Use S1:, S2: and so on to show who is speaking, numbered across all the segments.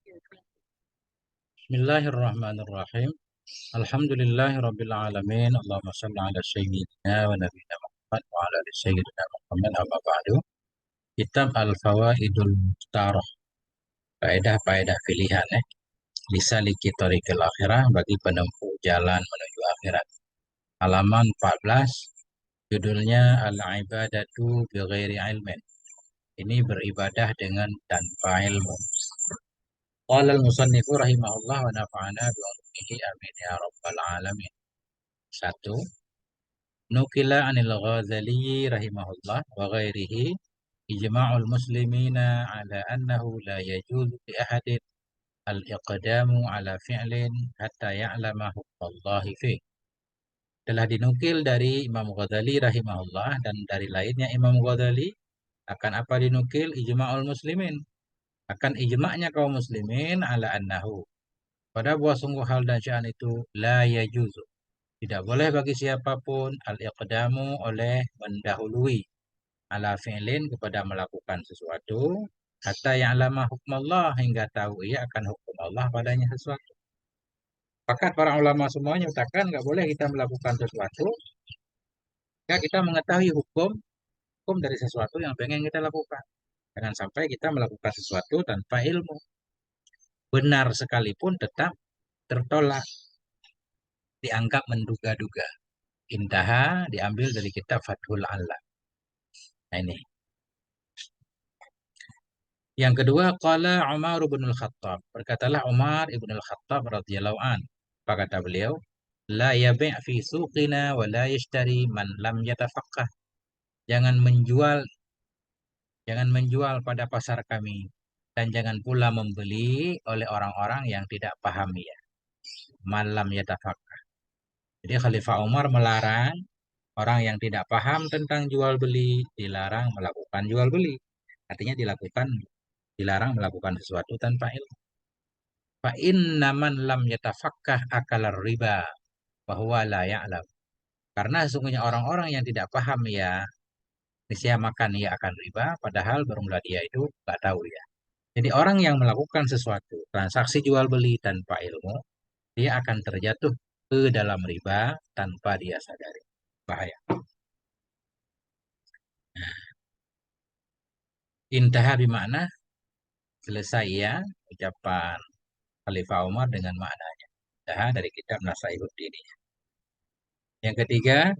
S1: Bismillahirrahmanirrahim. Alhamdulillahirabbil alamin. Allahumma shalli ala sayyidina wa nabiyina Muhammad wa ala ali sayyidina Muhammad amma ba'du. Kitab Al-Fawaidul Mukhtarah. Faedah-faedah pilihan lisaliki thariqil akhirah bagi penempuh jalan menuju akhirat. Halaman 14. Judulnya Al-Ibadatu Bighairi Ilmin. Ini beribadah dengan tanpa ilmu. Qala al-musannifu rahimahullah wa nafa'ana bi'ulumihi amin ya rabbal alamin. Satu, nukila anil Ghazali rahimahullah wa ghairihi ijma'ul muslimina ala annahu la yajuzu li ahadin al-iqdamu ala fi'lin hatta ya'lama hukmallahi fih. Telah dinukil dari Imam Ghazali rahimahullah dan dari lainnya Imam Ghazali akan apa dinukil ijma'ul muslimin, akan ijma'nya kaum muslimin ala annahu, pada bahwa sungguh hal dan sya'an itu la yajuzu, tidak boleh bagi siapapun al-iqdamu oleh mendahului ala fi'lin kepada melakukan sesuatu hatta ya'lama hukmallah, hingga tahu ia akan hukum Allah padanya sesuatu. Fakat para ulama semuanya menyatakan nggak boleh kita melakukan sesuatu jika kita mengetahui hukum dari sesuatu yang pengen kita lakukan. Jangan sampai kita melakukan sesuatu tanpa ilmu. Benar sekalipun tetap tertolak, dianggap menduga-duga. Intaha diambil dari kitab Fathul Allah. Nah ini. Yang kedua, qala Umar bin Al-Khattab. Berkatalah Umar ibn Al-Khattab radhiyallahu an. Apa kata beliau? La yabi' fi suqina wa la yashtari man lam yatafaqqah. Jangan menjual, jangan menjual pada pasar kami dan jangan pula membeli oleh orang-orang yang tidak paham ya. Man lam yatafaqqah. Jadi Khalifah Umar melarang orang yang tidak paham tentang jual beli, dilarang melakukan jual beli. Artinya dilarang melakukan sesuatu tanpa ilmu. Fa inna man lam yatafakkah akalar riba bahwa la ya'lam. Karena sesungguhnya orang-orang yang tidak paham ya, niscaya makan ia akan riba, padahal bermula dia itu nggak tahu ya. Jadi orang yang melakukan sesuatu, transaksi jual beli tanpa ilmu, dia akan terjatuh ke dalam riba tanpa dia sadari. Bahaya. Intaha bimakna, selesai ya ucapan Khalifah Umar dengan maknanya. Intaha dari kitab Nasaihuddin. Yang ketiga,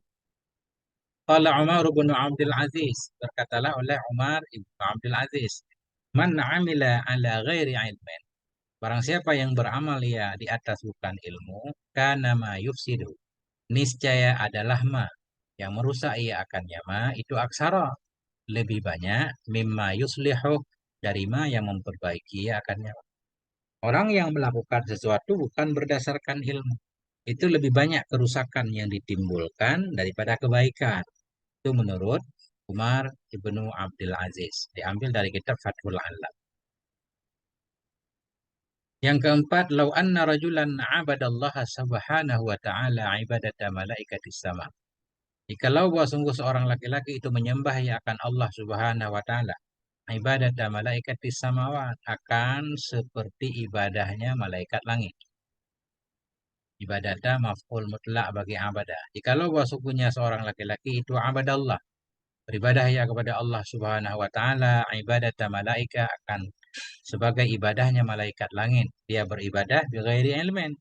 S1: qala Umar bin Abdul Aziz, berkatalah oleh Umar bin Abdul Aziz, man amila ala ghairi ilmin, barang siapa yang beramal ya di atas bukan ilmu, kana ma yufsidu, niscaya adalah ma, yang merusak ia akannya ma, itu aksara, lebih banyak, mimma yuslihu, dari ma yang memperbaiki ia akannya. Orang yang melakukan sesuatu bukan berdasarkan ilmu, itu lebih banyak kerusakan yang ditimbulkan daripada kebaikan. Itu menurut Umar ibnu Abdul Aziz. Diambil dari kitab Fathul Alam. Yang keempat, lau anna rajulan abadallaha subhanahu wa ta'ala ibadata malaikatis sama. Jikalau bahwa sungguh seorang laki-laki itu menyembah ya akan Allah subhanahu wa ta'ala, ibadata malaikatis samawat, akan seperti ibadahnya malaikat langit. Ibadata maf'ul mutlak bagi abadah. Jikalau bahwa sungguhnya seorang laki-laki itu abadallah, beribadah ya kepada Allah Subhanahu wa taala, ibadat malaika, akan sebagai ibadahnya malaikat langit. Dia beribadah bighairi ilmin,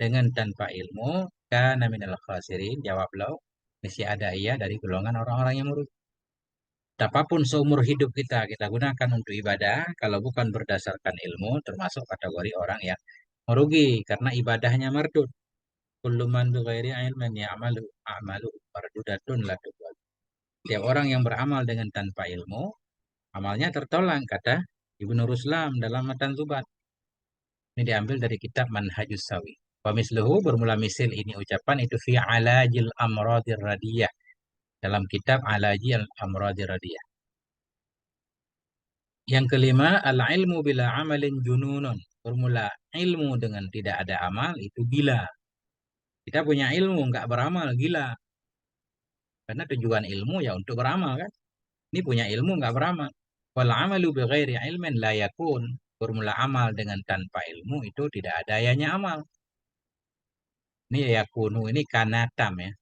S1: dengan tanpa ilmu, kana minal khasirin, jawablah, mesti ada ia dari golongan orang-orang yang merugi. Apapun seumur hidup kita gunakan untuk ibadah, kalau bukan berdasarkan ilmu, termasuk kategori orang yang merugi karena ibadahnya mardud. Kullu man bighairi ilmin ya'malu a'malu mardudatun la tuqbal. Setiap orang yang beramal dengan tanpa ilmu, amalnya tertolak, kata Ibnu Ruslam dalam Matan Zubat. Ini diambil dari kitab Manhajus Sawi. Wa misluhu, bermula misil ini ucapan itu fi alajil amradir radiyah, dalam kitab alajil amradir radiyah. Yang kelima, al-ilmu bila amalin jununun. Bermula ilmu dengan tidak ada amal itu gila. Kita punya ilmu nggak beramal, gila. Karena tujuan ilmu ya untuk beramal kan. Ini punya ilmu nggak beramal. Wal amalu bighairi ilmin la yakun. Formula amal dengan tanpa ilmu itu tidak ada ayahnya amal. Ini yakunu, ini kanatam ya.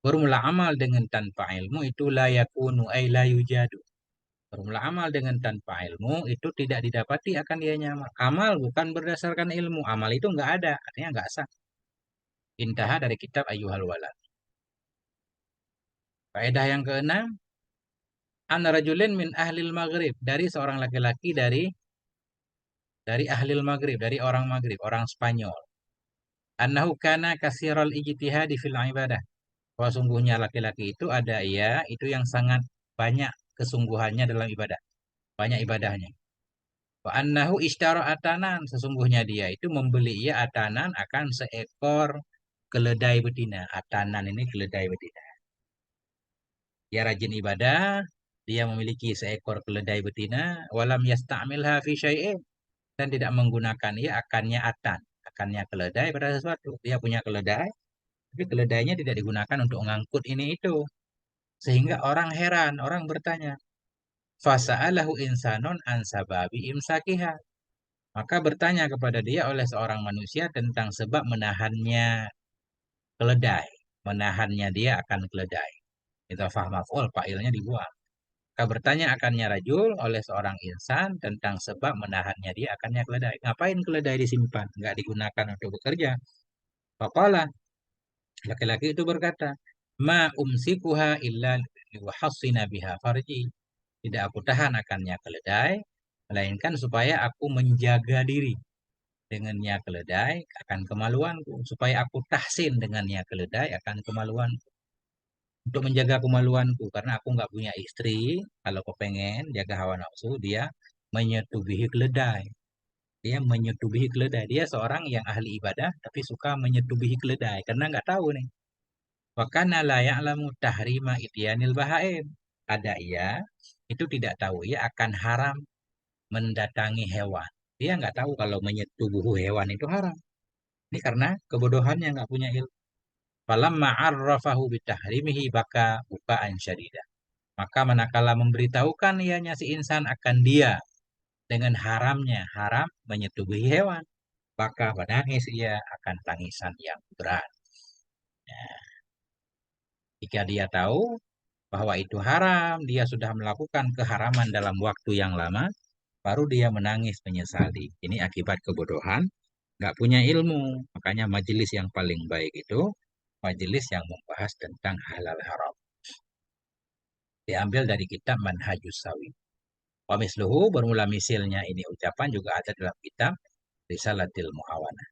S1: Formula amal dengan tanpa ilmu itu la yakunu ay la yujadu. Formula amal dengan tanpa ilmu itu tidak didapati akan dianya amal. Amal bukan berdasarkan ilmu. Amal itu nggak ada, artinya nggak sah. Intaha dari kitab Ayyuhal Walad. Faedah yang keenam, an rajulin min ahlil maghrib, dari seorang laki-laki dari ahlil maghrib, dari orang maghrib, orang Spanyol. Annahu kana kasiral ijtihadi fil ibadah. Bahwa sungguhnya laki-laki itu ada ia itu yang sangat banyak kesungguhannya dalam ibadah, banyak ibadahnya. Wa annahu ishtara atanan, sesungguhnya dia itu membeli ia atanan akan seekor keledai betina. Atanan ini keledai betina. Dia rajin ibadah, dia memiliki seekor keledai betina, walam yasta'milha fi syai'in, dan tidak menggunakan ia akannya atan, akannya keledai pada sesuatu. Dia punya keledai, tapi keledainya tidak digunakan untuk mengangkut ini itu. Sehingga orang heran, orang bertanya, fasa'alahu insanun an sababi imsakiha. Maka bertanya kepada dia oleh seorang manusia tentang sebab menahannya keledai. Menahannya dia akan keledai. Itu fa'il, fa'ilnya dibuang. Maka bertanya akannya rajul oleh seorang insan tentang sebab menahannya dia akannya keledai. Ngapain keledai disimpan? Nggak digunakan untuk bekerja. Faqala, laki-laki itu berkata, ma umsikuha illa liwahassina biha farji. Tidak aku tahan akannya keledai, melainkan supaya aku menjaga diri dengannya keledai akan kemaluanku. Supaya aku tahsin dengannya keledai akan kemaluanku. Untuk menjaga kemaluanku, karena aku nggak punya istri, kalau kepengen jaga hawa nafsu, dia menyetubihi keledai. Dia menyetubihi keledai. Dia seorang yang ahli ibadah, tapi suka menyetubihi keledai, karena nggak tahu nih. Wakana la ya'lamu tahrima ityanil bahaim. Ada ia, itu tidak tahu ia akan haram mendatangi hewan. Dia nggak tahu kalau menyetubuhi hewan itu haram. Ini karena kebodohannya nggak punya ilmu. Falamma arrafahu bitahrimihi baka bukaan syadida. Maka manakala memberitahukan ianya si insan akan dia dengan haramnya, haram menyetubuhi hewan, maka menangis ia akan tangisan yang berat. Ya, jika dia tahu bahwa itu haram, dia sudah melakukan keharaman dalam waktu yang lama, baru dia menangis menyesali. Ini akibat kebodohan, nggak punya ilmu. Makanya majelis yang paling baik itu majelis yang membahas tentang halal haram. Diambil dari kitab Manhajus Sawi. Wa misluhu, bermula misilnya ini ucapan juga ada dalam kitab Risalatil Muawanah.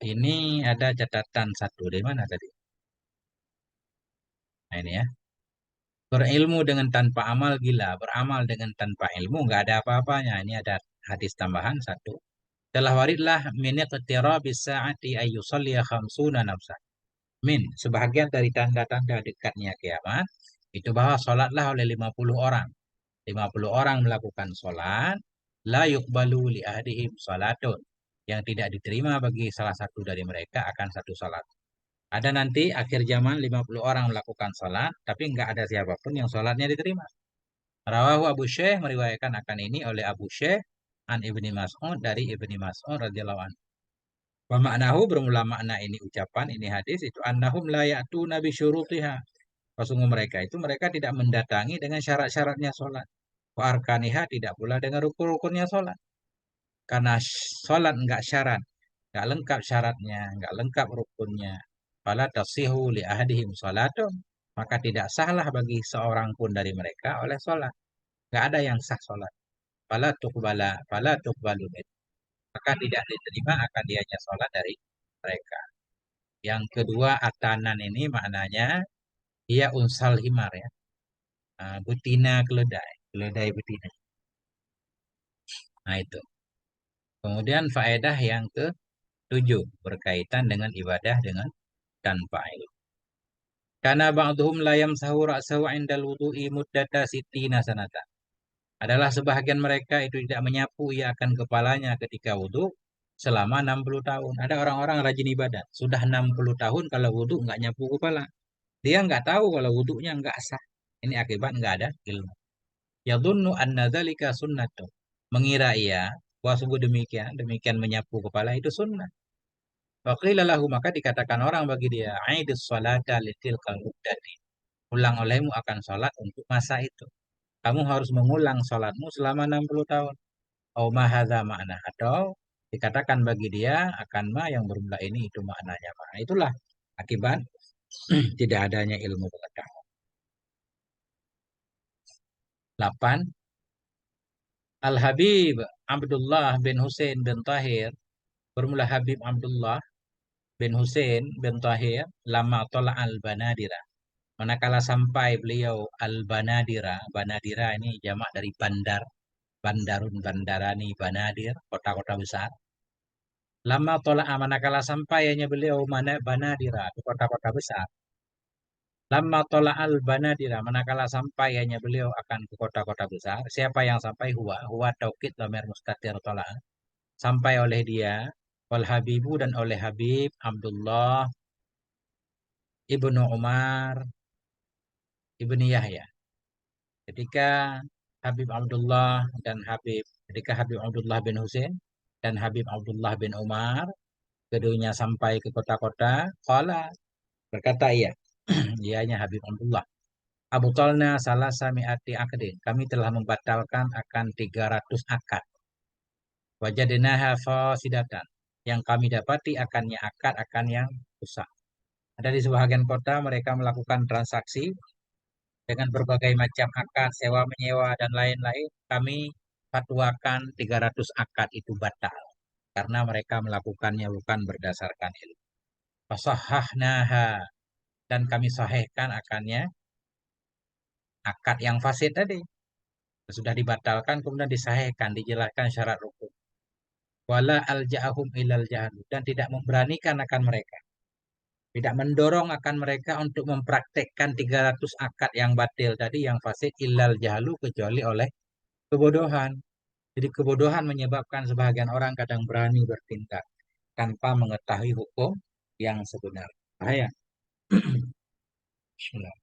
S1: Ini ada catatan satu di mana tadi? Nah ini ya. Berilmu dengan tanpa amal gila, beramal dengan tanpa ilmu nggak ada apa-apanya. Ini ada hadis tambahan satu. Telah waridlah min iqtirabis sa'ati ayyusalliya khamsuna nafsa. Min, sebahagian dari tanda-tanda dekatnya kiamat, itu bahwa sholatlah oleh 50 orang. 50 orang melakukan sholat, la yuqbalu li ahdihim sholatun. Yang tidak diterima bagi salah satu dari mereka akan satu sholat. Ada nanti akhir zaman 50 orang melakukan sholat, tapi nggak ada siapapun yang sholatnya diterima. Rawahu Abu Syekh, meriwayatkan akan ini oleh Abu Syekh an Ibni Mas'ud, dari Ibni Mas'ud radhiyallahu anhu. Wa maknahu, bermula makna ini ucapan, ini hadis itu annahum la ya'tuna bi syurutiha. Sesungguh mereka itu mereka tidak mendatangi dengan syarat-syaratnya sholat. Wa arkaniha, tidak pula dengan rukun-rukunnya sholat. Karena sholat enggak syarat, enggak lengkap syaratnya, enggak lengkap rukunnya. Fala tasihu li ahadihim sholatun, maka tidak sahlah bagi seorang pun dari mereka oleh sholat. Enggak ada yang sah sholat. Fala tuqbalu, maka tidak diterima akan dianya sholat dari mereka. Yang kedua, atanan ini maknanya ia unsal himar ya. Betina keledai, keledai betina. Nah itu. Kemudian faedah yang ke-7 berkaitan dengan ibadah dengan tanpa ilmu. Karena ba'dhum la yamsahu ra'sahu 'indal wudu'i muddata sittina sanata. Adalah sebahagian mereka itu tidak menyapu ia akan kepalanya ketika wudhu selama 60 tahun. Ada orang-orang rajin ibadah, sudah 60 tahun kalau wudhu nggak nyapu kepala. Dia nggak tahu kalau wudhunya nggak sah. Ini akibat nggak ada ilmu. Yadhunnu anna dzalika sunnatun. Mengira ia bahwa sungguh demikian, demikian menyapu kepala itu sunnah. Faqila lahu, maka dikatakan orang bagi dia, aidis salata litilkal muddati. Ulang olehmu akan sholat untuk masa itu. Kamu harus mengulang sholatmu selama 60 tahun. Au mahadha makna, atau dikatakan bagi dia akan ma yang bermula ini itu maknanya ma. Itulah akibat tidak adanya ilmu pengetahuan. 8. Al-Habib Abdullah bin Husain bin Tahir, bermula Habib Abdullah bin Husain bin Tahir, lama tola al-Banadira. Manakala sampai beliau al-Banadira, Banadira ini jamak dari bandar, bandarun, bandarani, banadir, kota-kota besar. Lama tolak manakala sampainya beliau mana Banadira, di kota-kota besar. Lama tolak al Banadira, manakala sampainya beliau akan ke kota-kota besar. Siapa yang sampai? Huwa taukid lamir mustatir tolak. Sampai oleh dia, wal Habibu, dan oleh Habib Abdullah ibnu Umar ibni Yahya. Ketika Habib Abdullah dan ketika Habib Abdullah bin Husain dan Habib Abdullah bin Umar keduanya sampai ke kota-kota, qala, berkata ia, ianya Habib Abdullah, Abu Talna salah sami'ati akadin. Kami telah membatalkan akan 300 akad. Wajadnaha fasidatan. Yang kami dapati akannya akad akan yang rusak. Ada di sebahagian kota mereka melakukan transaksi dengan berbagai macam akad, sewa menyewa dan lain-lain. Kami fatwakan 300 akad itu batal karena mereka melakukannya bukan berdasarkan ilmu. Fasahhahnaha, dan kami sahihkan akannya akad yang fasid tadi. Sudah dibatalkan kemudian disahihkan, dijelaskan syarat rukun. Wala alja'ahum ilal jahlu, dan tidak memberanikan akan mereka, tidak mendorong akan mereka untuk mempraktekkan 300 akad yang batil tadi, yang fasid, ilal jahlu, kecuali oleh kebodohan. Jadi kebodohan menyebabkan sebahagian orang kadang berani bertindak tanpa mengetahui hukum yang sebenar. Bahaya. Bismillah.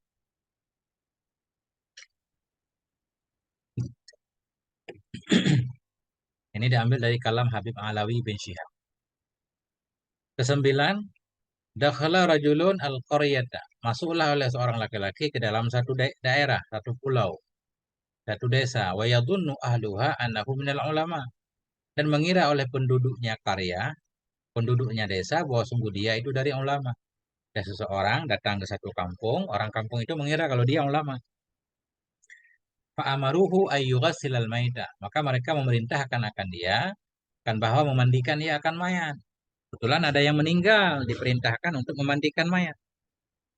S1: Ini diambil dari kalam Habib Alawi bin Syihab. Kesembilan, dakhala rajulun al-qaryata. Masuklah oleh seorang laki-laki ke dalam satu daerah, satu pulau, satu desa. Wa yadhunnu ahluha annahu minal ulama. Dan mengira oleh penduduknya karya, penduduknya desa, bahwa sungguh dia itu dari ulama. Ada seseorang datang ke satu kampung, orang kampung itu mengira kalau dia ulama. Fa'amaruhu ayyughassilal maita. Maka mereka memerintahkan akan dia, kan bahwa memandikan ia akan mayat. Kebetulan ada yang meninggal, diperintahkan untuk memandikan mayat.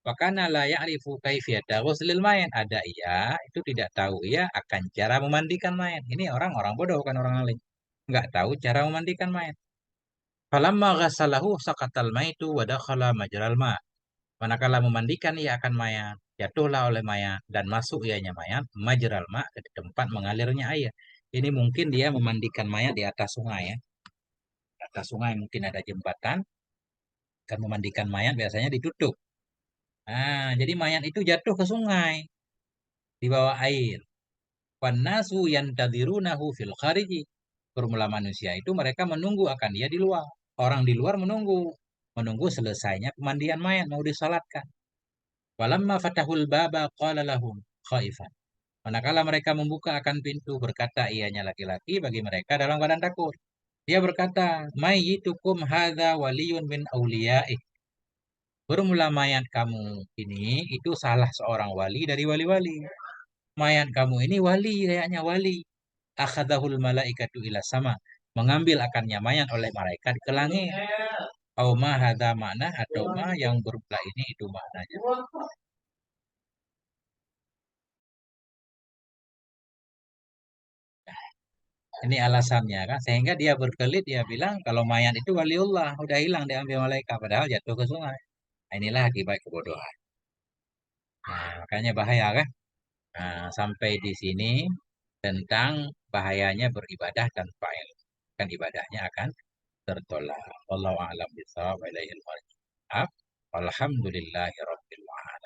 S1: Wakana la ya'rifu kaifiyata ghuslil mayat. Ada ia itu tidak tahu ia akan cara memandikan mayat. Ini orang-orang bodoh, bukan orang alim. Enggak tahu cara memandikan mayat. Falamma ghassalahu saqatal maitu wa dakhala majral ma. Manakala memandikan ia akan mayat, jatuhlah oleh mayat dan masuk ianya mayat majral ma, ke tempat mengalirnya air. Ini mungkin dia memandikan mayat di atas sungai ya. Di atas sungai mungkin ada jembatan, kan memandikan mayat biasanya ditutup. Nah, jadi mayat itu jatuh ke sungai di bawah air. Wannasu yantadirunahu fil khariji. Bermula manusia itu mereka menunggu akan dia di luar. Orang di luar menunggu, menunggu selesainya pemandian mayat mau disalatkan. Walamma fatahul baba qala lahum khaifan. Manakala mereka membuka akan pintu, berkata ianya laki-laki bagi mereka dalam keadaan takut. Dia berkata, mayyitukum hadza waliyun min auliyaih. Bermula mayat kamu ini itu salah seorang wali dari wali-wali. Mayat kamu ini wali, kayaknya wali. Akhadahul malaikatu ila sama. Mengambil akannya mayat oleh malaikat ke langit. Au ma hadza makna, atau ma yang bermula ini itu maknanya. Ini alasannya kan, sehingga dia berkelit, dia bilang kalau mayat itu waliullah, udah hilang diambil malaikat, padahal jatuh ke sungai. Nah, inilah akibat kebodohan. Nah, makanya bahaya kan. Nah, sampai di sini tentang bahayanya beribadah tanpa ilmu. Kan ibadahnya akan tertolak. Wallahu a'lam bishawab. Alhamdulillahirabbil alamin.